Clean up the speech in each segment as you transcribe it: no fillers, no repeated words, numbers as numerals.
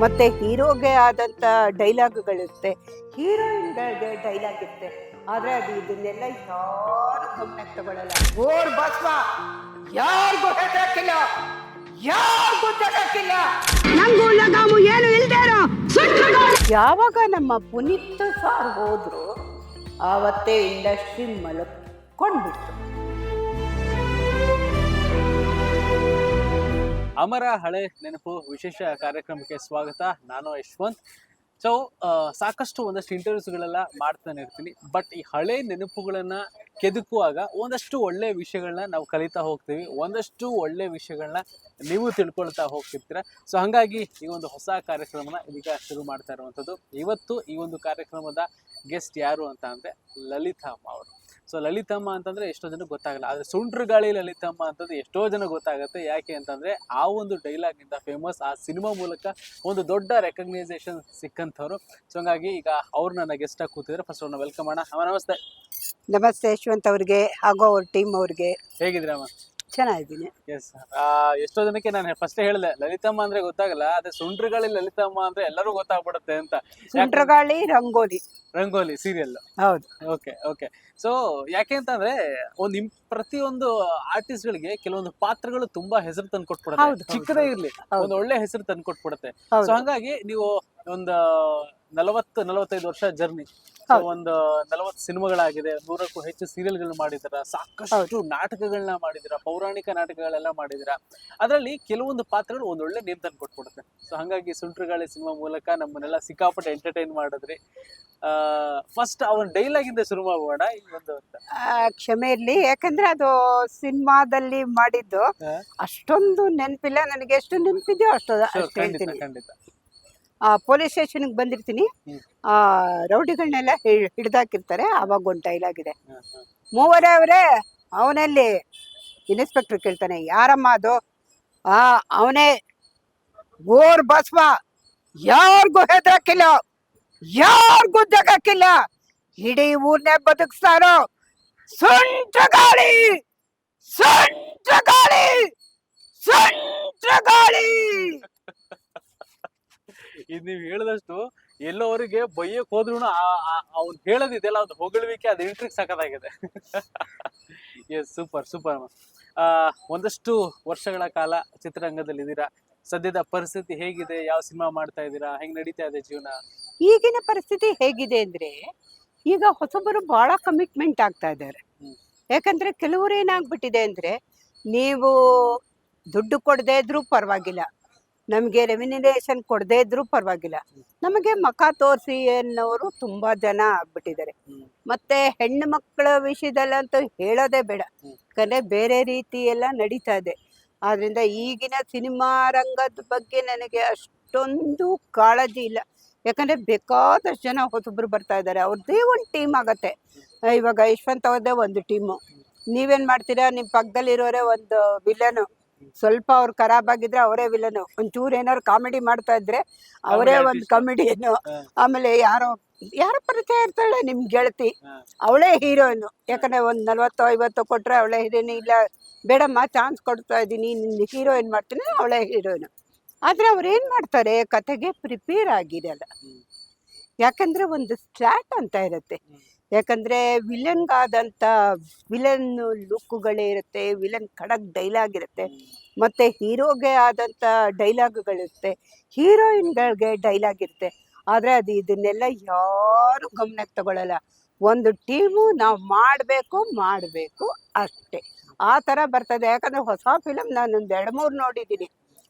ಮತ್ತೆ ಹೀರೋಗೆ ಆದಂಥ ಡೈಲಾಗ್ಗಳಿರುತ್ತೆ, ಹೀರೋಯಿನ್ಗಳಿಗೆ ಡೈಲಾಗ್ ಇರುತ್ತೆ. ಆದರೆ ಅದು ಇದನ್ನೆಲ್ಲ ಯಾರು ಗಮನಕ್ಕೆ ತಗೊಳ್ಳಲ್ಲ. ಓರ್ ಬಸ್ವ ಯಾರಿಗೂ ಹೆದರಕ್ಕಿಲ್ಲ, ಯಾರಿಗೂ ತಗಕ್ಕಿಲ್ಲ. ನಂಗೂ ಲಗಾಮು ಏನು ಇಲ್ದೇರೋ. ಯಾವಾಗ ನಮ್ಮ ಪುನೀತ್ ಸಾರ್ ಹೋದ್ರು ಆವತ್ತೇ ಇಂಡಸ್ಟ್ರಿ ಮಲಕೊಂಡ್ಬಿಡ್ತು. ಅಮರ ಹಳೆ ನೆನಪು ವಿಶೇಷ ಕಾರ್ಯಕ್ರಮಕ್ಕೆ ಸ್ವಾಗತ. ನಾನು ಯಶವಂತ್. ಸೊ ಸಾಕಷ್ಟು ಒಂದಷ್ಟು ಇಂಟರ್ವ್ಯೂಸ್ಗಳೆಲ್ಲ ಮಾಡ್ತಾನೆ ಇರ್ತೀನಿ. ಬಟ್ ಈ ಹಳೆ ನೆನಪುಗಳನ್ನ ಕೆದಕುವಾಗ ಒಂದಷ್ಟು ಒಳ್ಳೆ ವಿಷಯಗಳನ್ನ ನಾವು ಕಲಿತಾ ಹೋಗ್ತೀವಿ, ಒಂದಷ್ಟು ಒಳ್ಳೆ ವಿಷಯಗಳನ್ನ ನೀವು ತಿಳ್ಕೊಳ್ತಾ ಹೋಗ್ತಿರ್ತೀರ. ಸೊ ಹಾಗಾಗಿ ಈ ಒಂದು ಹೊಸ ಕಾರ್ಯಕ್ರಮನ ಇದೀಗ ಶುರು ಮಾಡ್ತಾ ಇರುವಂಥದ್ದು. ಇವತ್ತು ಈ ಒಂದು ಕಾರ್ಯಕ್ರಮದ ಗೆಸ್ಟ್ ಯಾರು ಅಂತ ಅಂದರೆ ಲಲಿತಮ್ಮ ಅವರು. ಸೊ ಲಲಿತಮ್ಮ ಅಂತಂದ್ರೆ ಎಷ್ಟೋ ಜನ ಗೊತ್ತಾಗಲ್ಲ, ಆದರೆ ಸುಂಟ್ರಗಾಳಿ ಲಲಿತಮ್ಮ ಅಂತಂದ್ರೆ ಎಷ್ಟೋ ಜನ ಗೊತ್ತಾಗುತ್ತೆ. ಯಾಕೆ ಅಂತಂದ್ರೆ ಆ ಒಂದು ಡೈಲಾಗ್ ಇಂದ ಫೇಮಸ್, ಆ ಸಿನಿಮಾ ಮೂಲಕ ಒಂದು ದೊಡ್ಡ ರೆಕಗ್ನೈಸೇಷನ್ ಸಿಕ್ಕಂಥವ್ರು. ಸೊ ಹಂಗಾಗಿ ಈಗ ಅವ್ರು ನನ್ನ ಗೆಸ್ಟ್ ಆಗಿ ಕೂತಿದ್ರೆ ಫಸ್ಟ್ ಅವ್ರನ್ನ ವೆಲ್ಕಮ್ ಮಾಡೋಣ. ಅಮ್ಮ ನಮಸ್ತೆ. ನಮಸ್ತೆ ಯಶವಂತ್ ಅವ್ರಿಗೆ ಹಾಗೂ ಅವ್ರ ಟೀಮ್ ಅವ್ರಿಗೆ. ಹೇಗಿದ್ದೀರಮ್ಮ? ಚೆನ್ನಾಗಿದ್ದೀನಿ. ಎಸ್. ಎಷ್ಟೋ ಜನಕ್ಕೆ ನಾನು ಫಸ್ಟ್ ಹೇಳಿದೆ ಲಲಿತಮ್ಮ ಅಂದ್ರೆ ಗೊತ್ತಾಗಲ್ಲ, ಅದೇ ಸುಂಟ್ರಗಾಳಿ ಲಲಿತಮ್ಮ ಅಂದ್ರೆ ಎಲ್ಲರೂ ಗೊತ್ತಾಗ್ಬಿಡುತ್ತೆ ಅಂತ. ಸುಂಟ್ರಗಾಳಿ ರಂಗೋಲಿ ಸೀರಿಯಲ್. ಹೌದು. Okay okay. ಸೊ ಯಾಕೆ ಅಂತಂದ್ರೆ ಪ್ರತಿಯೊಂದು ಆರ್ಟಿಸ್ಟ್ ಗಳಿಗೆ ಕೆಲವೊಂದು ಪಾತ್ರಗಳು ತುಂಬಾ ಹೆಸರು ತಂದು ಕೊಟ್ಬಿಡುತ್ತೆ, ಚಿಕ್ಕದೇ ಇರ್ಲಿ ಒಂದು ಒಳ್ಳೆ ಹೆಸರು ತಂದು ಕೊಟ್ಬಿಡುತ್ತೆ. ಸೊ ಹಂಗಾಗಿ ನೀವು ಒಂದು 40-45 ವರ್ಷ ಜರ್ನಿ, ಒಂದು 40 ಸಿನಿಮಾಗಳಾಗಿದೆ, 100ಕ್ಕೂ ಹೆಚ್ಚು ಸೀರಿಯಲ್ಗಳನ್ನ ಮಾಡಿದಿರ, ಸಾಕಷ್ಟು ನಾಟಕಗಳನ್ನ ಮಾಡಿದಿರ, ಪೌರಾಣಿಕ ನಾಟಕಗಳೆಲ್ಲ ಮಾಡಿದಿರ. ಅದರಲ್ಲಿ ಕೆಲವೊಂದು ಪಾತ್ರಗಳು ಒಂದೊಳ್ಳೆ ನೇಮ್ ತಂದು ಕೊಟ್ಬಿಡುತ್ತೆ. ಸೊ ಹಂಗಾಗಿ ಸುಂಟ್ರಗಾಳಿ ಸಿನಿಮಾ ಮೂಲಕ ನಮ್ಮನ್ನೆಲ್ಲ ಸಿಕ್ಕಾಪಟ್ಟೆ ಎಂಟರ್ಟೈನ್ ಮಾಡಿದ್ರಿ. ಫಸ್ಟ್ ಅವನ್ ಡೈಲಾಗ್ ಇಂದ ಶುರು ಮಾಡೋಣ. ಕ್ಷಮೆ ಇರ್ಲಿ, ಯಾಕಂದ್ರೆ ಅದು ಸಿನಿಮಾದಲ್ಲಿ ಮಾಡಿದ್ದು ಅಷ್ಟೊಂದು ನೆನಪಿಲ್ಲ ನನಗೆ. ಎಷ್ಟು ನೆನಪಿದೆಯೋ ಅಷ್ಟು ಹೇಳ್ತೀನಿ. ಖಂಡಿತ. ಪೊಲೀಸ್ ಸ್ಟೇಷನ್ಗೆ ಬಂದಿರ್ತೀನಿ, ರೌಡಿಗಳನ್ನೆಲ್ಲ ಹಿಡ್ದಾಕಿರ್ತಾರೆ. ಆವಾಗ ಒಂದು ಡೈಲಾಗ್ ಇದೆ, ಮೂವರೇ ಅವರೇ ಅವನಲ್ಲಿ. ಇನ್ಸ್ಪೆಕ್ಟರ್ ಕೇಳ್ತಾನೆ, ಯಾರಮ್ಮ ಅದು? ಅವನೇ ಓರ್ ಬಸ್ವ, ಯಾರಿಗೂ ಹೆದರಕ್ಕಿಲ್ಲ, ಯಾರಿಗೂ ಜಗಕ್ಕಿಲ್ಲ, ಇಡೀ ಊರ್ನೇ ಬದುಕಿಸ್ತಾರೋ ಸುಂಟ್ರಗಾಳಿ, ಸುಂಟ್ರಗಾಳಿ, ಸುಂಟ್ರಗಾಳಿ. ಇದು ನೀವು ಹೇಳಿದಷ್ಟು ಎಲ್ಲೋವರಿಗೆ ಬೈಯಕ್ ಹೋದ್ರು ಅವ್ನು ಹೇಳೋದಿದೆಯಲ್ಲ, ಅದು ಹೊಗಳುವಿಕೆ, ಅದು ಇಂಟ್ರಿಕ್ ಸಾಕಾಗಿದೆ. Yes, super super. ಒಂದಷ್ಟು ವರ್ಷಗಳ ಕಾಲ ಚಿತ್ರರಂಗದಲ್ಲಿ ಇದ್ದೀರಾ. ಸದ್ಯದ ಪರಿಸ್ಥಿತಿ ಹೇಗಿದೆ? ಯಾವ ಸಿನಿಮಾ ಮಾಡ್ತಾ ಇದ್ದೀರಾ? ಹೆಂಗ್ ನಡೀತಾ ಇದೆ ಜೀವನ? ಈಗಿನ ಪರಿಸ್ಥಿತಿ ಹೇಗಿದೆ ಅಂದ್ರೆ, ಈಗ ಹೊಸಬರು ಬಹಳ ಕಮಿಟ್ಮೆಂಟ್ ಆಗ್ತಾ ಇದ್ದಾರೆ. ಯಾಕಂದ್ರೆ ಕೆಲವರು ಏನಾಗ್ಬಿಟ್ಟಿದೆ ಅಂದ್ರೆ, ನೀವು ದುಡ್ಡು ಕೊಡದೇ ಇದ್ರೂ ಪರವಾಗಿಲ್ಲ, ನಮಗೆ ರೆಮ್ಯುನರೇಷನ್ ಕೊಡದೇ ಇದ್ರೂ ಪರವಾಗಿಲ್ಲ, ನಮಗೆ ಮಖ ತೋರಿಸಿ ಅನ್ನೋರು ತುಂಬಾ ಜನ ಆಗ್ಬಿಟ್ಟಿದ್ದಾರೆ. ಮತ್ತೆ ಹೆಣ್ಣು ಮಕ್ಕಳ ವಿಷಯದಲ್ಲಂತೂ ಹೇಳೋದೇ ಬೇಡ, ಯಾಕಂದ್ರೆ ಬೇರೆ ರೀತಿ ಎಲ್ಲ ನಡೀತಾ ಇದೆ. ಆದ್ರಿಂದ ಈಗಿನ ಸಿನಿಮಾ ರಂಗದ ಬಗ್ಗೆ ನನಗೆ ಅಷ್ಟೊಂದು ಕಾಳಜಿ ಇಲ್ಲ. ಯಾಕಂದ್ರೆ ಬೇಕಾದಷ್ಟು ಜನ ಹೊಸಬ್ರು ಬರ್ತಾ ಇದ್ದಾರೆ, ಅವ್ರದ್ದೇ ಒಂದು ಟೀಮ್ ಆಗತ್ತೆ. ಇವಾಗ ಯಶವಂತ್ ಅವ್ರದ್ದೇ ಒಂದು ಟೀಮು. ನೀವೇನ್ ಮಾಡ್ತೀರಾ, ನಿಮ್ಮ ಪಕ್ಕದಲ್ಲಿರೋರೇ ಒಂದು ವಿಲನು. ಸ್ವಲ್ಪ ಅವ್ರು ಖರಾಬ್ ಆಗಿದ್ರೆ ಅವರೇ ವಿಲನು. ಒಂಚೂರು ಏನಾದ್ರು ಕಾಮಿಡಿ ಮಾಡ್ತಾ ಇದ್ರೆ ಅವರೇ ಒಂದು ಕಾಮಿಡಿಯನ್ನು. ಆಮೇಲೆ ಯಾರೋ ಪರಿಚಯ ಇರ್ತಾಳೆ ನಿಮ್ ಗೆಳತಿ, ಅವಳೇ ಹೀರೋಯಿನ್. ಯಾಕಂದ್ರೆ ಒಂದ್ 40-50 ಕೊಟ್ರೆ ಅವಳೇ ಹೀರೋಯಿನ್. ಇಲ್ಲ ಬೇಡಮ್ಮ, ಚಾನ್ಸ್ ಕೊಡ್ತಾ ಇದ್ದೀನಿ, ಹೀರೋಯಿನ್ ಮಾಡ್ತೀನಿ, ಅವಳೇ ಹೀರೋಯಿನ್. ಆದ್ರೆ ಅವ್ರು ಏನ್ ಮಾಡ್ತಾರೆ, ಕತೆಗೆ ಪ್ರಿಪೇರ್ ಆಗಿರಲ್ಲ. ಯಾಕಂದ್ರೆ ಒಂದು ಸ್ಟ್ರಾಟ್ ಅಂತ ಇರುತ್ತೆ. ಯಾಕಂದ್ರೆ ವಿಲನ್ಗಾದಂತ ವಿಲನ್ ಲುಕ್ಗಳೇ ಇರುತ್ತೆ, ವಿಲನ್ ಖಡಕ್ ಡೈಲಾಗ್ ಇರುತ್ತೆ, ಮತ್ತೆ ಹೀರೋಗೆ ಆದಂತ ಡೈಲಾಗ್ಗಳಿರುತ್ತೆ, ಹೀರೋಯಿನ್ಗಳಿಗೆ ಡೈಲಾಗ್ ಇರುತ್ತೆ. ಆದ್ರೆ ಅದು ಇದನ್ನೆಲ್ಲ ಯಾರು ಗಮನಕ್ಕೆ ತಗೊಳ್ಳಲ್ಲ. ಒಂದು ಟೀಮು ನಾವು ಮಾಡಬೇಕು ಅಷ್ಟೇ, ಆ ಥರ ಬರ್ತದೆ. ಯಾಕಂದ್ರೆ ಹೊಸ ಫಿಲಮ್ ನಾನೊಂದು 2-3 ನೋಡಿದ್ದೀನಿ.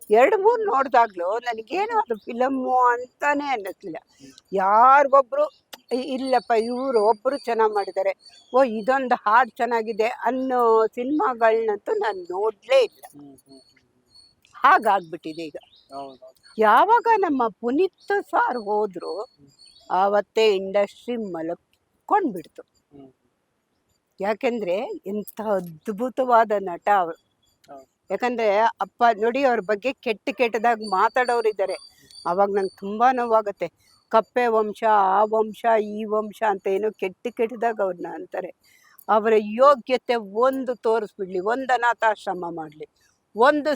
2-3 ನೋಡಿದಾಗ್ಲೂ ನನಗೇನು ಅದು ಫಿಲಮ್ಮು ಅಂತಾನೆ ಅನ್ನಿಸ್ಲಿಲ್ಲ. ಯಾರಿಗೊಬ್ರು ಇಲ್ಲಪ್ಪ ಇವರು ಒಬ್ಬರು ಚೆನ್ನಾಗಿ ಮಾಡಿದ್ದಾರೆ, ಓ ಇದೊಂದು ಹಾಡು ಚೆನ್ನಾಗಿದೆ ಅನ್ನೋ ಸಿನಿಮಾಗಳನ್ನಂತೂ ನಾನು ನೋಡಲೇ ಇಲ್ಲ. ಹಾಗಾಗ್ಬಿಟ್ಟಿದೆ ಈಗ. ಯಾವಾಗ ನಮ್ಮ ಪುನೀತ್ ಸಾರ್ ಹೋದ್ರು ಆವತ್ತೇ ಇಂಡಸ್ಟ್ರಿ ಮಲಕೊಂಡ್ಬಿಡ್ತು. ಯಾಕೆಂದ್ರೆ ಎಂಥ ಅದ್ಭುತವಾದ ನಟ ಅವರು. ಯಾಕಂದ್ರೆ ಅಪ್ಪ ನೋಡಿ, ಅವ್ರ ಬಗ್ಗೆ ಕೆಟ್ಟದಾಗಿ ಮಾತಾಡೋರಿದ್ದಾರೆ. ಅವಾಗ ನಂಗೆ ತುಂಬಾ ನೋವಾಗುತ್ತೆ. ಕಪ್ಪೆ ವಂಶ, ಆ ವಂಶ, ಈ ವಂಶ ಅಂತ ಏನೋ ಕೆಟ್ಟದಾಗ ಅವ್ರನ್ನ ಅಂತಾರೆ. ಅವರ ಯೋಗ್ಯತೆ ಒಂದು ತೋರಿಸ್ಬಿಡ್ಲಿ, ಒಂದು ಅನಾಥಾಶ್ರಮ ಮಾಡಲಿ, ಒಂದು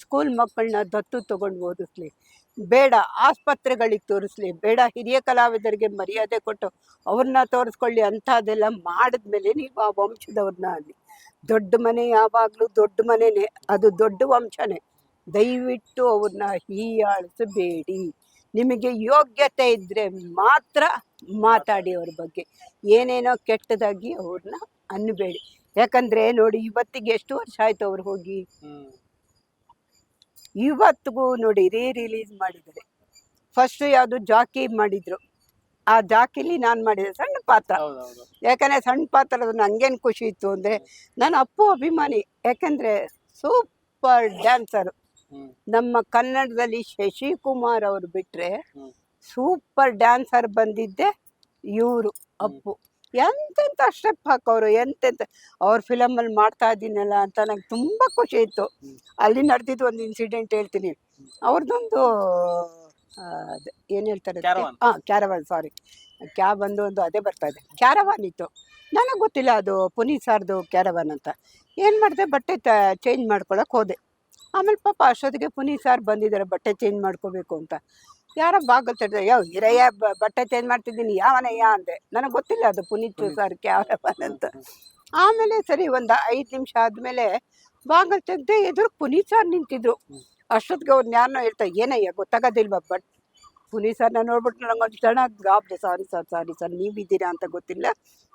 ಸ್ಕೂಲ್ ಮಕ್ಕಳನ್ನ ದತ್ತು ತಗೊಂಡು ಓದಿಸ್ಲಿ, ಬೇಡ ಆಸ್ಪತ್ರೆಗಳಿಗೆ ತೋರಿಸ್ಲಿ, ಬೇಡ ಹಿರಿಯ ಕಲಾವಿದರಿಗೆ ಮರ್ಯಾದೆ ಕೊಟ್ಟು ಅವ್ರನ್ನ ತೋರಿಸ್ಕೊಳ್ಳಿ ಅಂತದೆಲ್ಲ ಮಾಡಿದ್ಮೇಲೆ ನೀವು ಆ ವಂಶದವ್ರನ್ನ ಅಲ್ಲಿ ದೊಡ್ಡ ಮನೆ ಯಾವಾಗಲೂ ದೊಡ್ಡ ಮನೆನೇ, ಅದು ದೊಡ್ಡ ವಂಶನೇ. ದಯವಿಟ್ಟು ಅವ್ರನ್ನ ಹೀಯಾಳಿಸಬೇಡಿ. ನಿಮಗೆ ಯೋಗ್ಯತೆ ಇದ್ದರೆ ಮಾತ್ರ ಮಾತಾಡಿ ಅವ್ರ ಬಗ್ಗೆ, ಏನೇನೋ ಕೆಟ್ಟದಾಗಿ ಅವ್ರನ್ನ ಅನ್ನಬೇಡಿ. ಯಾಕಂದರೆ ನೋಡಿ, ಇವತ್ತಿಗೆ ಎಷ್ಟು ವರ್ಷ ಆಯಿತು ಅವ್ರು ಹೋಗಿ, ಇವತ್ತಿಗೂ ನೋಡಿ ರಿಲೀಸ್ ಮಾಡಿದ್ದಾರೆ. ಫಸ್ಟ್ ಯಾವುದು ಜಾಕಿ ಮಾಡಿದ್ರು, ಆ ಜಾಕಿಲಿ ನಾನು ಮಾಡಿದೆ ಸಣ್ಣ ಪಾತ್ರ. ಹೌದೌದು. ಯಾಕಂದರೆ ಸಣ್ಣ ಪಾತ್ರದ ನಂಗೇನು ಖುಷಿ ಇತ್ತು ಅಂದರೆ, ನಾನು ಅಪ್ಪು ಅಭಿಮಾನಿ. ಯಾಕಂದರೆ ಸೂಪರ್ ಡ್ಯಾನ್ಸರು. ನಮ್ಮ ಕನ್ನಡದಲ್ಲಿ ಶಶಿಕುಮಾರ್ ಅವರು ಬಿಟ್ಟರೆ ಸೂಪರ್ ಡ್ಯಾನ್ಸರ್ ಬಂದಿದ್ದೆ ಇವರು ಅಪ್ಪು. ಎಂತೆಂಥ ಸ್ಟೆಪ್ ಹಾಕೋರು, ಎಂತೆಂಥ ಅವ್ರ ಫಿಲಮಲ್ಲಿ ಮಾಡ್ತಾ ಇದ್ದೀನಲ್ಲ ಅಂತ ನಂಗೆ ತುಂಬ ಖುಷಿ ಇತ್ತು. ಅಲ್ಲಿ ನಡೆದಿದ್ದು ಒಂದು ಇನ್ಸಿಡೆಂಟ್ ಹೇಳ್ತೀನಿ. ಅವ್ರದ್ದೊಂದು ಅದು ಏನು ಹೇಳ್ತಾರೆ, ಕ್ಯಾರವಾನ್, ಸಾರಿ, ಕ್ಯಾಬ್ ಒಂದು ಅದೇ ಬರ್ತಾ ಇದೆ, ಕ್ಯಾರವಾನ್ ಇತ್ತು. ನನಗೆ ಗೊತ್ತಿಲ್ಲ ಅದು ಪುನೀತ್ ಸಾರ್ದು ಕ್ಯಾರವಾನ್ ಅಂತ. ಏನು ಮಾಡಿದೆ, ಬಟ್ಟೆ ಚೇಂಜ್ ಮಾಡ್ಕೊಳಕ್ಕೆ ಹೋದೆ. ಆಮೇಲೆ ಪಾಪ ಅಷ್ಟೊತ್ತಿಗೆ ಪುನೀತ್ ಸಾರ್ ಬಂದಿದ್ದಾರೆ ಬಟ್ಟೆ ಚೇಂಜ್ ಮಾಡ್ಕೋಬೇಕು ಅಂತ. ಯಾರೋ ಬಾಗಿಲು ತಡೆದ, ಹಿರಯ್ಯ ಬಟ್ಟೆ ಚೇಂಜ್ ಮಾಡ್ತಿದ್ದೀನಿ, ಯಾವನಯ್ಯ ಅಂದೆ. ನನಗೆ ಗೊತ್ತಿಲ್ಲ ಅದು ಪುನೀತ್ ಸಾರ್ ಕ್ಯಾರವಾನ್ ಅಂತ. ಆಮೇಲೆ ಸರಿ ಒಂದು 5 ನಿಮಿಷ ಆದಮೇಲೆ ಬಾಗಿಲು ತೆಗ್ದೆ, ಎದುರು ಪುನೀತ್ ಸಾರ್ ನಿಂತಿದ್ರು. ಅಷ್ಟೊತ್ತಿಗೆ ಅವ್ರನ್ನ ಯಾರನ್ನೋ ಹೇಳ್ತಾ, ಏನಯ್ಯ ಗೊತ್ತಾಗೋದಿಲ್ವಾ, ಬಟ್ ಪುನೀತ್ ಸರ್ನ ನೋಡ್ಬಿಟ್ಟು ನಂಗೊಂದು ಕ್ಷಣ ಗಾಬರಿ. ಸಾರಿ ಸರ್ ನೀವಿದ್ದೀರಾ ಅಂತ ಗೊತ್ತಿಲ್ಲ,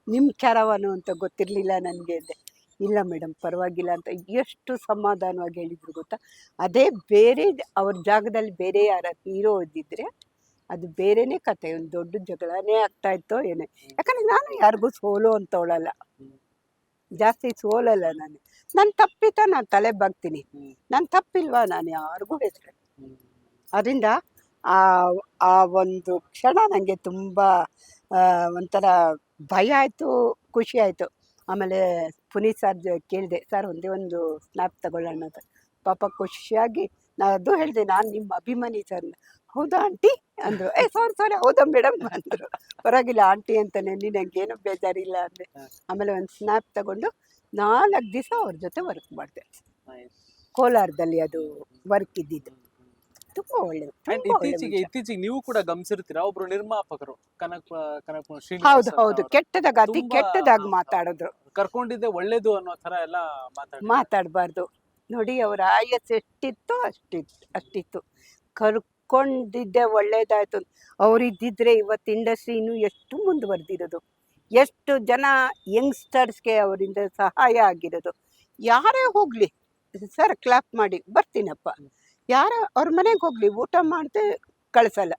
ನಿಮ್ಮ ಕ್ಯಾರವಾನು ಅಂತ ಗೊತ್ತಿರಲಿಲ್ಲ ನನಗೆ ಅಂದೆ. ಇಲ್ಲ ಮೇಡಮ್ ಪರವಾಗಿಲ್ಲ ಅಂತ ಎಷ್ಟು ಸಮಾಧಾನವಾಗಿ ಹೇಳಿದ್ರು ಗೊತ್ತಾ. ಅದೇ ಬೇರೆ ಅವ್ರ ಜಾಗದಲ್ಲಿ ಬೇರೆ ಯಾರ ಹೀರೋ ಇದ್ದಿದ್ರೆ ಅದು ಬೇರೆನೇ ಕತೆ, ಒಂದು ದೊಡ್ಡ ಜಗಳನೇ ಆಗ್ತಾ ಇತ್ತೋ ಏನೇ. ಯಾಕಂದರೆ ನಾನು ಯಾರಿಗೂ ಸೋಲು ಅಂತವಳಲ್ಲ, ಜಾಸ್ತಿ ಸೋಲಲ್ಲ ನಾನು. ನನ್ನ ತಪ್ಪಿತ ನಾನು ತಲೆ ಬಾಗ್ತೀನಿ, ನನ್ನ ತಪ್ಪಿಲ್ವಾ ನಾನು ಯಾರಿಗೂ ಹೆಸರು. ಅದರಿಂದ ಆ ಒಂದು ಕ್ಷಣ ನನಗೆ ತುಂಬ ಒಂಥರ ಭಯ ಆಯಿತು, ಖುಷಿ ಆಯಿತು. ಆಮೇಲೆ ಪುನೀತ್ ಸರ್ ಕೇಳಿದೆ, ಸರ್ ಒಂದೇ ಒಂದು ಸ್ನ್ಯಾಪ್ ತಗೊಳ್ಳೋಣ ಅಂತ. ಪಾಪ ಖುಷಿಯಾಗಿ ನಾನು ಅದು ಹೇಳಿದೆ, ನಾನು ನಿಮ್ಮ ಅಭಿಮಾನಿ ಸರ್. ಹೌದಾ ಆಂಟಿ ಅಂದರು. ಸಾರಿ ಹೌದಾ ಮೇಡಮ್ ಅಂದರು. ಪರವಾಗಿಲ್ಲ ಆಂಟಿ ಅಂತಾನೆ, ನನಗೇನು ಬೇಜಾರಿಲ್ಲ ಅಂದೆ. ಆಮೇಲೆ ಒಂದು ಸ್ನ್ಯಾಪ್ ತಗೊಂಡು 4 ದಿವಸ ಅವ್ರ ಜೊತೆ ವರ್ಕ್ ಮಾಡಿದೆ. ಕೋಲಾರದಲ್ಲಿ ಅದು ವರ್ಕ್ ಇದ್ದಿದ್ದು ತುಂಬಾ ಒಳ್ಳೇದು. ಇತ್ತೀಚೆಗೆ ನೀವು ಕೂಡ ಗಮನಿಸಿರ್ತೀರಾ, ಒಬ್ರು ನಿರ್ಮಾಪಕರು ಹೌದು ಕೆಟ್ಟದಾಗ, ಅತಿ ಕೆಟ್ಟದಾಗ ಮಾತಾಡಿದ್ರು. ಕರ್ಕೊಂಡಿದ್ದೆ ಒಳ್ಳೇದು ಅನ್ನೋ ತರ ಎಲ್ಲ ಮಾತಾಡಬಾರ್ದು. ನೋಡಿ, ಅವ್ರ ಆಯಸ್ಸು ಎಷ್ಟಿತ್ತು ಅಷ್ಟಿತ್ತು. ಕರ್ಕೊಂಡಿದ್ದೆ ಒಳ್ಳೇದಾಯ್ತು. ಅವರಿದ್ದಿದ್ರೆ ಇವತ್ತು ಇಂಡಸ್ಟ್ರಿ ಇನ್ನೂ ಎಷ್ಟು ಮುಂದುವರೆದಿರೋದು, ಎಷ್ಟು ಜನ ಯಂಗ್ಸ್ಟರ್ಸ್ಗೆ ಅವರಿಂದ ಸಹಾಯ ಆಗಿರೋದು. ಯಾರೇ ಹೋಗ್ಲಿ ಸರ್ ಕ್ಲಾಪ್ ಮಾಡಿ ಬರ್ತೀನಪ್ಪ, ಯಾರ ಅವ್ರ ಮನೆಗೆ ಹೋಗ್ಲಿ ಊಟ ಮಾಡದೆ ಕಳಿಸಲ್ಲ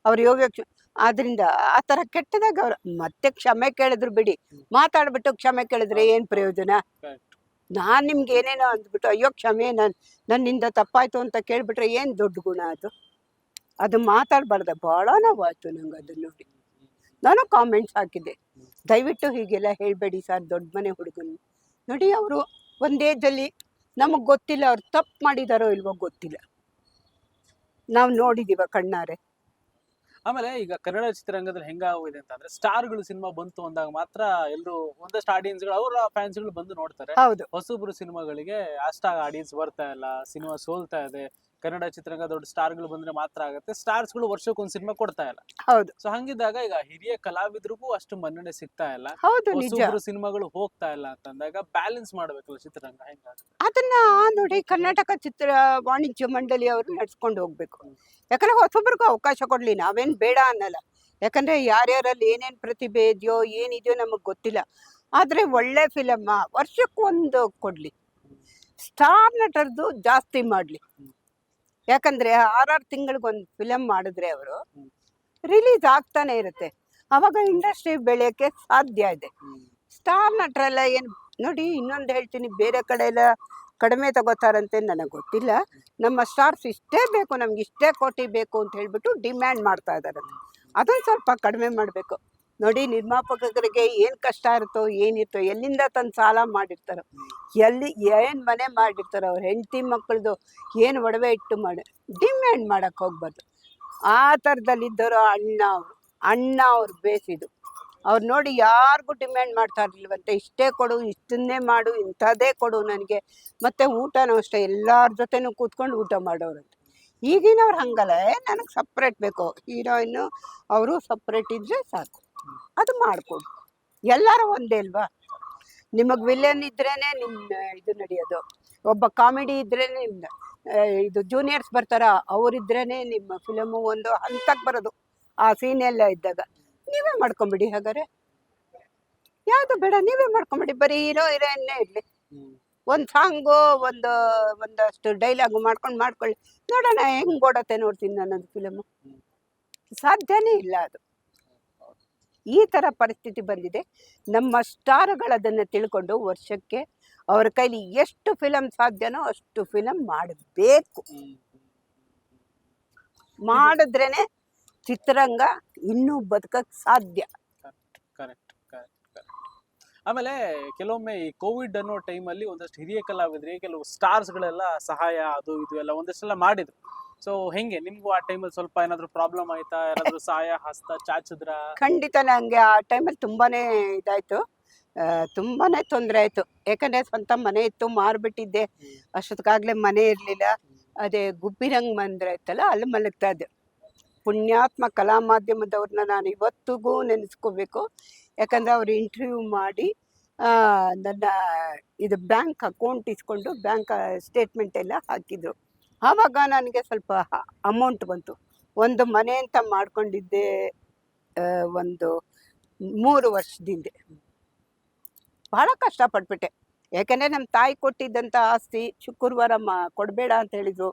ಅವ್ರ ಯೋಗಕ್ಷ. ಆದ್ರಿಂದ ಆ ಥರ ಕೆಟ್ಟದಾಗ ಅವ್ರು ಮತ್ತೆ ಕ್ಷಮೆ ಕೇಳಿದ್ರು ಬಿಡಿ, ಮಾತಾಡ್ಬಿಟ್ಟು ಕ್ಷಮೆ ಕೇಳಿದ್ರೆ ಏನು ಪ್ರಯೋಜನ. ನಾನು ನಿಮ್ಗೆ ಏನೇನೋ ಅಂದ್ಬಿಟ್ಟು ಅಯ್ಯೋ ಕ್ಷಮೆ ನನ್ನಿಂದ ತಪ್ಪಾಯ್ತು ಅಂತ ಕೇಳ್ಬಿಟ್ರೆ ಏನು ದೊಡ್ಡ ಗುಣ ಅದು ಮಾತಾಡಬಾರ್ದ. ಭಾಳ ನೋವಾಯ್ತು ನಂಗೆ ಅದನ್ನ ನೋಡಿ. ನಾನು ಕಾಮೆಂಟ್ಸ್ ಹಾಕಿದ್ದೆ, ದಯವಿಟ್ಟು ಹೀಗೆಲ್ಲ ಹೇಳಬೇಡಿ ಸರ್, ದೊಡ್ಡ ಮನೆ ಹುಡುಗನು. ನೋಡಿ, ಅವರು ಒಂದು ಏಜಲ್ಲಿ ನಮಗೆ ಗೊತ್ತಿಲ್ಲ ಅವ್ರು ತಪ್ಪು ಮಾಡಿದಾರೋ ಇಲ್ವೋ ಗೊತ್ತಿಲ್ಲ, ನಾವು ನೋಡಿದೀವ ಕಣ್ಣಾರೆ. ಆಮೇಲೆ ಈಗ ಕನ್ನಡ ಚಿತ್ರರಂಗದಲ್ಲಿ ಹೆಂಗಾಗಿದೆ ಅಂತಂದ್ರೆ, ಸ್ಟಾರ್ಗಳು ಸಿನಿಮಾ ಬಂತು ಅಂದಾಗ ಮಾತ್ರ ಎಲ್ಲರೂ ಒಂದಷ್ಟು ಆಡಿಯನ್ಸ್ಗಳು ಅವರ ಫ್ಯಾನ್ಸ್ಗಳು ಬಂದು ನೋಡ್ತಾರೆ. ಹೌದು, ಹೊಸಬ್ರು ಸಿನಿಮಾಗಳಿಗೆ ಅಷ್ಟಾಗಿ ಆಡಿಯನ್ಸ್ ಬರ್ತಾ ಇಲ್ಲ, ಸಿನಿಮಾ ಸೋಲ್ತಾ ಇದೆ. ಕನ್ನಡ ಚಿತ್ರರಂಗ ದೊಡ್ಡ ಸ್ಟಾರ್ಗಳು ಬಂದ್ರೆ ಮಾತ್ರ ಆಗುತ್ತೆ, ಸ್ಟಾರ್ಸ್ಗಳು ವರ್ಷಕ್ಕೊಂದು ಸಿನಿಮಾ ಕೊಡ್ತಾ ಇಲ್ಲ. ಹೌದು. ಸೊ ಹಂಗಿದ್ದಾಗ ಈಗ ಹಿರಿಯ ಕಲಾವಿದರಿಗೂ ಅಷ್ಟು ಮನ್ನಣೆ ಸಿಗ್ತಾ ಇಲ್ಲ, ಹೌದು, ಹೊಸಬ್ರು ಸಿನಿಮಾಗಳು ಹೋಗ್ತಾ ಇಲ್ಲ ಅಂತಂದಾಗ ಬ್ಯಾಲೆನ್ಸ್ ಮಾಡ್ಬೇಕಲ್ಲ ಚಿತ್ರರಂಗ, ಹೆಂಗಾಗುತ್ತೆ ಅದನ್ನ ನೋಡಿ ಕರ್ನಾಟಕ ಚಿತ್ರ ವಾಣಿಜ್ಯ ಮಂಡಳಿ ಅವರು ನಡ್ಸ್ಕೊಂಡು ಹೋಗ್ಬೇಕು. ಯಾಕಂದ್ರೆ ಹೊಸೊಬ್ರಿಗೂ ಅವಕಾಶ ಕೊಡ್ಲಿ, ನಾವೇನ್ ಬೇಡ ಅನ್ನಲ್ಲ. ಯಾಕಂದ್ರೆ ಯಾರ್ಯಾರಲ್ಲಿ ಏನೇನ್ ಪ್ರತಿಭೆ ಇದೆಯೋ ಏನಿದೆಯೋ ನಮಗ್ ಗೊತ್ತಿಲ್ಲ. ಆದ್ರೆ ಒಳ್ಳೆ ಫಿಲಮ್ ವರ್ಷಕ್ಕೊಂದು ಕೊಡ್ಲಿ, ಸ್ಟಾರ್ ನಟರದ್ದು ಜಾಸ್ತಿ ಮಾಡ್ಲಿ. ಯಾಕಂದ್ರೆ 6 ತಿಂಗಳಿಗೊಂದು ಫಿಲಮ್ ಮಾಡಿದ್ರೆ ಅವರು ರಿಲೀಸ್ ಆಗ್ತಾನೆ ಇರುತ್ತೆ, ಅವಾಗ ಇಂಡಸ್ಟ್ರಿ ಬೆಳೆಯಕ್ಕೆ ಸಾಧ್ಯ ಇದೆ. ಸ್ಟಾರ್ ನಟರೆಲ್ಲ ಏನು ನೋಡಿ, ಇನ್ನೊಂದು ಹೇಳ್ತೀನಿ, ಬೇರೆ ಕಡೆ ಎಲ್ಲ ಕಡಿಮೆ ತಗೋತಾರಂತೆ ನನಗೆ ಗೊತ್ತಿಲ್ಲ. ನಮ್ಮ ಸ್ಟಾರ್ಸ್ ಇಷ್ಟೇ ಬೇಕು, ನಮ್ಗೆ ಇಷ್ಟೇ ಕೋಟಿ ಬೇಕು ಅಂತ ಹೇಳ್ಬಿಟ್ಟು ಡಿಮ್ಯಾಂಡ್ ಮಾಡ್ತಾ ಇದ್ದಾರೆ. ಅದನ್ನು ಸ್ವಲ್ಪ ಕಡಿಮೆ ಮಾಡಬೇಕು. ನೋಡಿ, ನಿರ್ಮಾಪಕರಿಗೆ ಏನು ಕಷ್ಟ ಇರುತ್ತೋ ಏನಿರ್ತೋ, ಎಲ್ಲಿಂದ ತಂದು ಸಾಲ ಮಾಡಿರ್ತಾರೋ, ಏನು ಮನೆ ಮಾಡಿರ್ತಾರೋ, ಅವ್ರ ಹೆಂಡತಿ ಮಕ್ಕಳದು ಏನು ಒಡವೆ ಇಟ್ಟು ಮಾಡಿ ಡಿಮ್ಯಾಂಡ್ ಮಾಡೋಕ್ಕೆ ಹೋಗ್ಬಾರ್ದು. ಆ ಥರದಲ್ಲಿದ್ದವರು ಅಣ್ಣ ಅವ್ರು ಬೇಸಿದು. ಅವ್ರು ನೋಡಿ ಯಾರಿಗೂ ಡಿಮ್ಯಾಂಡ್ ಮಾಡ್ತಾ ಇರ್ಲಿಲ್ವಂತೆ, ಇಷ್ಟೇ ಕೊಡು, ಇಷ್ಟನ್ನೇ ಮಾಡು, ಇಂಥದ್ದೇ ಕೊಡು ನನಗೆ. ಮತ್ತು ಊಟನೂ ಅಷ್ಟೇ ಎಲ್ಲರ ಜೊತೆನೂ ಕೂತ್ಕೊಂಡು ಊಟ ಮಾಡೋರಂತೆ. ಈಗಿನವ್ರು ಹಂಗಲ್ಲ, ನನಗೆ ಸಪ್ರೇಟ್ ಬೇಕು, ಹೀರೋಯಿನ್ನು ಅವರು ಸಪ್ರೇಟ್ ಇದ್ರೆ ಸಾಕು, ಅದು ಮಾಡ್ಕೊಡು. ಎಲ್ಲರೂ ಒಂದೇ ಅಲ್ವಾ? ನಿಮಗೆ ವಿಲನ್ ಇದ್ರೇನೆ ನಿಮ್ಮ ಇದು ನಡೆಯೋದು, ಒಬ್ಬ ಕಾಮಿಡಿ ಇದ್ರೇನೆ ನಿಮ್ದು ಇದು ಜೂನಿಯರ್ಸ್ ಬರ್ತಾರ, ಅವರಿದ್ರೇನೆ ನಿಮ್ಮ ಫಿಲಮು ಒಂದು ಹಂತಕ್ಕೆ ಬರೋದು. ಆ ಸೀನ್ ಎಲ್ಲ ಇದ್ದಾಗ ನೀವೇ ಮಾಡ್ಕೊಂಬಿಡಿ. ಹಾಗಾದ್ರೆ ಯಾವುದು ಬೇಡ, ನೀವೇ ಮಾಡ್ಕೊಂಬಿಡಿ. ಬರೀ ಹೀರೋ ಹೀರೋಯಿನ್ನೇ ಇರಲಿ, ಒಂದು ಸಾಂಗು ಒಂದಷ್ಟು ಡೈಲಾಗು ಮಾಡ್ಕೊಳ್ಳಿ, ನೋಡೋಣ ಹೆಂಗ್ ಓಡತ್ತೆ ನೋಡ್ತೀನಿ ನನ್ನದು ಫಿಲಮು. ಸಾಧ್ಯನೇ ಇಲ್ಲ ಅದು. ಈ ತರ ಪರಿಸ್ಥಿತಿ ಬಂದಿದೆ. ನಮ್ಮ ಸ್ಟಾರ್ಗಳು ಅದನ್ನ ತಿಳ್ಕೊಂಡು ವರ್ಷಕ್ಕೆ ಅವ್ರ ಕೈಲಿ ಎಷ್ಟು ಫಿಲಮ್ ಸಾಧ್ಯನೋ ಅಷ್ಟು ಫಿಲಮ್ ಮಾಡಬೇಕು. ಮಾಡಿದ್ರೇನೆ ಚಿತ್ರರಂಗ ಇನ್ನೂ ಬದುಕಕ್ ಸಾಧ್ಯ. Correct correct. ಆಮೇಲೆ ಕೆಲವೊಮ್ಮೆ ಈ ಕೋವಿಡ್ ಅನ್ನೋ ಟೈಮಲ್ಲಿ ಒಂದಷ್ಟು ಹಿರಿಯ ಕಲಾವಿದರಿಗೆ ಕೆಲವು ಸ್ಟಾರ್ಸ್ಗಳೆಲ್ಲ ಸಹಾಯ ಅದು ಇದು ಎಲ್ಲ ಒಂದಷ್ಟೆಲ್ಲ ಮಾಡಿದ್ರು. ಸೊ ಹೆಂಗೆ ನಿಮ್ಗೂ ಆ ಟೈಮಲ್ಲಿ ಸ್ವಲ್ಪ ಏನಾದ್ರು ಪ್ರಾಬ್ಲಮ್ ಆಯ್ತಾ? ಯಾರಾದ್ರೂ ಸಹಾಯ ಹಸ್ತ ಚಾಚಿದ್ರ? ಖಂಡಿತ ನಂಗೆ ಆ ಟೈಮಲ್ಲಿ ತುಂಬಾನೇ ಇದಾಯ್ತು, ತುಂಬಾನೇ ತೊಂದರೆ ಆಯ್ತು. ಯಾಕಂದ್ರೆ ಸ್ವಂತ ಮನೆ ಇತ್ತು, ಮಾರ್ಬಿಟ್ಟಿದ್ದೆ. ಅಷ್ಟೊತ್ತಿಗಾಗ್ಲೇ ಮನೆ ಇರ್ಲಿಲ್ಲ. ಅದೇ ಗುಬ್ಬಿರಂಗ್ ಮಂದಿರ ಇತ್ತಲ್ಲ, ಅಲ್ಲಿ ಮಲಗ್ತಾ ಇದ್ದೆ. ಪುಣ್ಯಾತ್ಮ ಕಲಾ ಮಾಧ್ಯಮದವ್ರನ್ನ ನಾನು ಇವತ್ತಿಗೂ ನೆನೆಸ್ಕೋಬೇಕು. ಯಾಕಂದ್ರೆ ಅವ್ರು ಇಂಟರ್ವ್ಯೂ ಮಾಡಿ ನನ್ನ ಇದು ಬ್ಯಾಂಕ್ ಅಕೌಂಟ್ ಇಸ್ಕೊಂಡು ಬ್ಯಾಂಕ್ ಸ್ಟೇಟ್ಮೆಂಟ್ ಎಲ್ಲ ಹಾಕಿದ್ರು. ಆವಾಗ ನನಗೆ ಸ್ವಲ್ಪ ಅಮೌಂಟ್ ಬಂತು. ಒಂದು ಮನೆ ಅಂತ ಮಾಡ್ಕೊಂಡಿದ್ದೆ ಒಂದು 3 ವರ್ಷದಿಂದ. ಬಹಳ ಕಷ್ಟಪಟ್ಬಿಟ್ಟೆ. ಯಾಕಂದರೆ ನಮ್ಮ ತಾಯಿ ಕೊಟ್ಟಿದ್ದಂಥ ಆಸ್ತಿ ಶುಕ್ರವಾರ ಕೊಡಬೇಡ ಅಂತ ಹೇಳಿದರು.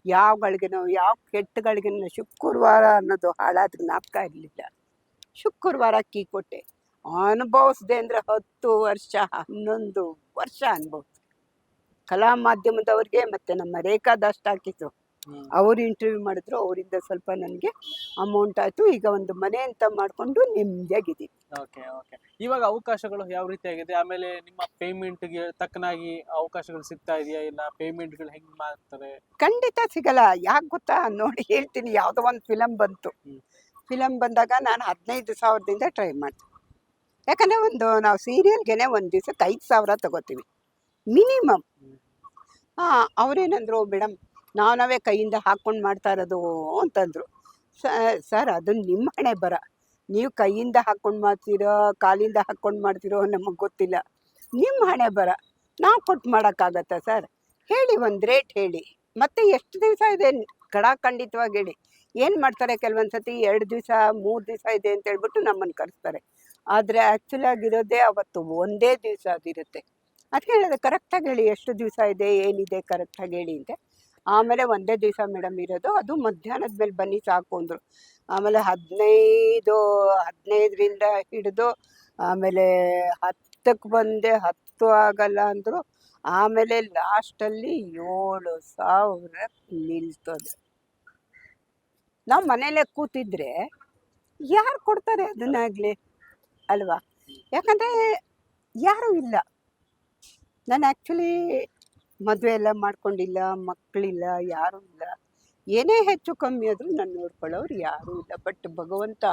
ಯಾವ ಗಳಿಗೆನೋ ಯಾವ ಕೆಟ್ಟಗಳಿಗೆನೋ ಶುಕ್ರವಾರ ಅನ್ನೋದು ಹಾಳಾದ ಜ್ಞಾಪಕ ಇರಲಿಲ್ಲ. ಶುಕ್ರವಾರ ಕೀ ಕೊಟ್ಟೆ. ಅನುಭವಿಸ್ದೆ ಅಂದರೆ 10 ವರ್ಷ 11 ವರ್ಷ ಅನುಭವಿಸ್ದೆ. ಕಲಾ ಮಾಧ್ಯಮದವ್ರಿಗೆ ಮತ್ತು ನಮ್ಮ ರೇಖಾ ದಾಸ್ ಟಾಕೀಸು ಅವ್ರು ಇಂಟರ್ವ್ಯೂ ಮಾಡಿದ್ರು. ಅವರಿಂದ ಸ್ವಲ್ಪ ನನಗೆ ಅಮೌಂಟ್ ಆಯಿತು. ಈಗ ಒಂದು ಮನೆ ಅಂತ ಮಾಡಿಕೊಂಡು ನೆಮ್ಮದಿಯಾಗಿದ್ದೀನಿ. Okay okay. ಇವಾಗ ಅವಕಾಶಗಳು ಯಾವ ರೀತಿ ಆಗಿದೆ? ಆಮೇಲೆ ನಿಮ್ಮ ಪೇಮೆಂಟ್ಗೆ ತಕ್ಕನಾಗಿ ಅವಕಾಶಗಳು ಸಿಗ್ತಾ ಇದೆಯಾ? ಇಲ್ಲ ಪೇಮೆಂಟ್ಗಳು ಹೆಂಗೆ ಮಾಡ್ತಾರೆ? ಖಂಡಿತ ಸಿಗಲ್ಲ. ಯಾಕೆ ಗೊತ್ತಾ? ನೋಡಿ ಹೇಳ್ತೀನಿ. ಯಾವುದೋ ಒಂದು ಫಿಲಮ್ ಬಂತು. ಫಿಲಮ್ ಬಂದಾಗ ನಾನು 15,000ದಿಂದ ಟ್ರೈ ಮಾಡ್ತೀನಿ. ಯಾಕಂದರೆ ನಾವು ಸೀರಿಯಲ್ಗೆ ಒಂದು ದಿವಸಕ್ಕೆ 5,000 ತಗೋತೀವಿ ಮಿನಿಮಮ್. ಅವರೇನಂದ್ರು, ಮೇಡಮ್ ನಾವೇ ಕೈಯಿಂದ ಹಾಕ್ಕೊಂಡು ಮಾಡ್ತಾ ಇರೋದು ಅಂತಂದರು. ಸರ್ ಅದು ನಿಮ್ಮ ಹಣೆ ಬರ. ನೀವು ಕೈಯಿಂದ ಹಾಕ್ಕೊಂಡು ಮಾಡ್ತೀರೋ ಕಾಲಿಂದ ಹಾಕ್ಕೊಂಡು ಮಾಡ್ತೀರೋ ನಮಗೆ ಗೊತ್ತಿಲ್ಲ, ನಿಮ್ಮ ಹಣೆ ಬರ. ನಾವು ಕೊಟ್ಟು ಮಾಡೋಕ್ಕಾಗತ್ತಾ ಸರ್? ಹೇಳಿ, ಒಂದು ರೇಟ್ ಹೇಳಿ, ಮತ್ತು ಎಷ್ಟು ದಿವಸ ಇದೆ ಖಂಡಿತವಾಗಿ ಹೇಳಿ. ಏನು ಮಾಡ್ತಾರೆ, ಕೆಲವೊಂದು ಸತಿ 2 ದಿವಸ 3 ದಿವಸ ಇದೆ ಅಂತ ಹೇಳ್ಬಿಟ್ಟು ನಮ್ಮನ್ನು ಕರೆಸ್ತಾರೆ. ಆದರೆ ಆ್ಯಕ್ಚುಲಿ ಆಗಿರೋದೇ ಅವತ್ತು ಒಂದೇ ದಿವಸ ಅದಿರುತ್ತೆ. ಅದಕ್ಕೆ ಹೇಳಿದೆ, ಕರೆಕ್ಟಾಗಿ ಹೇಳಿ ಎಷ್ಟು ದಿವಸ ಇದೆ, ಏನಿದೆ ಕರೆಕ್ಟಾಗಿ ಹೇಳಿ ಅಂತೆ. ಆಮೇಲೆ ಒಂದೇ ದಿವಸ ಮೇಡಮ್ ಇರೋದು, ಅದು ಮಧ್ಯಾಹ್ನದ ಮೇಲೆ ಬನ್ನಿ ಸಾಕು ಅಂದರು. ಆಮೇಲೆ 15ರಿಂದ ಹಿಡಿದು ಆಮೇಲೆ 10ಕ್ಕೆ ಬಂದೆ, 10 ಆಗಲ್ಲ ಅಂದರು. ಆಮೇಲೆ ಲಾಸ್ಟಲ್ಲಿ 7,000 ನಿಲ್ತದೆ. ನಾವು ಮನೇಲೆ ಕೂತಿದ್ರೆ ಯಾರು ಕೊಡ್ತಾರೆ ಅದನ್ನಾಗಲಿ ಅಲ್ವಾ? ಯಾಕಂದರೆ ಯಾರೂ ಇಲ್ಲ. ನಾನು ಆ್ಯಕ್ಚುಲಿ ಮದುವೆ ಎಲ್ಲ ಮಾಡ್ಕೊಂಡಿಲ್ಲ, ಮಕ್ಕಳಿಲ್ಲ, ಯಾರೂ ಇಲ್ಲ. ಏನೇ ಹೆಚ್ಚು ಕಮ್ಮಿ ಆದರೂ ನಾನು ನೋಡ್ಕೊಳ್ಳೋರು ಯಾರೂ ಇಲ್ಲ. ಬಟ್ ಭಗವಂತ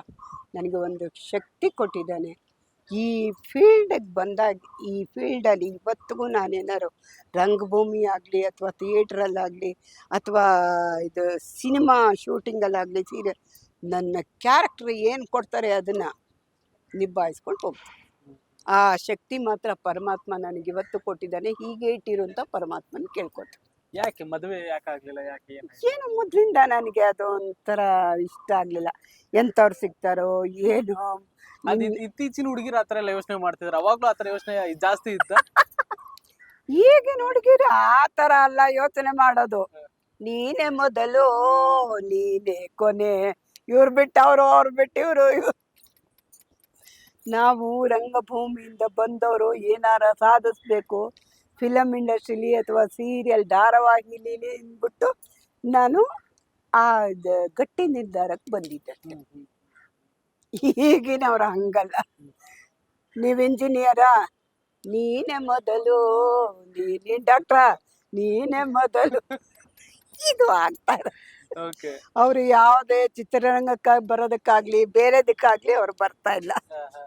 ನನಗೆ ಒಂದು ಶಕ್ತಿ ಕೊಟ್ಟಿದ್ದಾನೆ. ಈ ಫೀಲ್ಡಿಗೆ ಬಂದಾಗ, ಈ ಫೀಲ್ಡಲ್ಲಿ ಇವತ್ತಿಗೂ ನಾನೇನಾದ್ರು ರಂಗಭೂಮಿ ಆಗಲಿ ಅಥವಾ ಥಿಯೇಟ್ರಲ್ಲಾಗಲಿ ಅಥವಾ ಇದು ಸಿನಿಮಾ ಶೂಟಿಂಗಲ್ಲಾಗಲಿ ಸೀರಿಯಲ್, ನನ್ನ ಕ್ಯಾರೆಕ್ಟ್ರ್ ಏನು ಕೊಡ್ತಾರೆ ಅದನ್ನು ನಿಭಾಯಿಸ್ಕೊಂಡು ಹೋಗ್ತೀನಿ. ಆ ಶಕ್ತಿ ಮಾತ್ರ ಪರಮಾತ್ಮ ನನಗೆ ಇವತ್ತು ಕೊಟ್ಟಿದ್ದಾನೆ. ಹೀಗೆ ಇಟ್ಟಿರುವಂಥ ಪರಮಾತ್ಮನ ಕೇಳ್ಕೊತೀನಿ. ಯಾಕೆ ಮದುವೆ ಯಾಕೆ ಆಗ್ಲಿಲ್ಲ? ಯಾಕೆ ಏನು ಮೊದಲಿಂದ ನನಗೆ ಅದು ಒಂಥರ ಇಷ್ಟ ಆಗಲಿಲ್ಲ. ಎಂಥವ್ರು ಸಿಗ್ತಾರೋ ಏನು. ಅದು ಇತ್ತೀಚಿನ ಹುಡುಗಿರು ಆತರ ಎಲ್ಲ ಯೋಚನೆ ಮಾಡ್ತಿದ್ರು. ಅವಾಗ್ಲೂ ಆತರ ಯೋಚನೆ ಜಾಸ್ತಿ ಇತ್ತ? ಈಗಿನ ಹುಡುಗಿರು ಆ ಥರ ಅಲ್ಲ ಯೋಚನೆ ಮಾಡೋದು. ನೀನೇ ಮೊದಲು ನೀನೇ ಕೊನೆ, ಇವ್ರು ಬಿಟ್ಟು ಅವರು, ಅವ್ರು ಬಿಟ್ಟು ಇವರು. ನಾವು ರಂಗಭೂಮಿಯಿಂದ ಬಂದವರು ಏನಾರ ಸಾಧಿಸ್ಬೇಕು ಫಿಲಮ್ ಇಂಡಸ್ಟ್ರಿಲಿ ಅಥವಾ ಸೀರಿಯಲ್ ಧಾರಾವಾಹಿಲಿ ಅಂದ್ಬಿಟ್ಟು ನಾನು ಆ ಗಟ್ಟಿ ನಿರ್ಧಾರಕ್ಕೆ ಬಂದಿದ್ದೆ. ಈಗಿನವ್ರು ಹಂಗಲ್ಲ. ನೀವು ಇಂಜಿನಿಯರಾ, ನೀನೇ ಮೊದಲು, ನೀನೇ ಡಾಕ್ಟ್ರ, ನೀನೇ ಮೊದಲು. ಇದು ಆಗ್ತಾರೆ. ಅವರು ಯಾವುದೇ ಚಿತ್ರರಂಗಕ್ಕೆ ಬರೋದಕ್ಕಾಗ್ಲಿ ಬೇರೆದಕ್ಕಾಗ್ಲಿ ಅವ್ರು ಬರ್ತಾ ಇಲ್ಲ.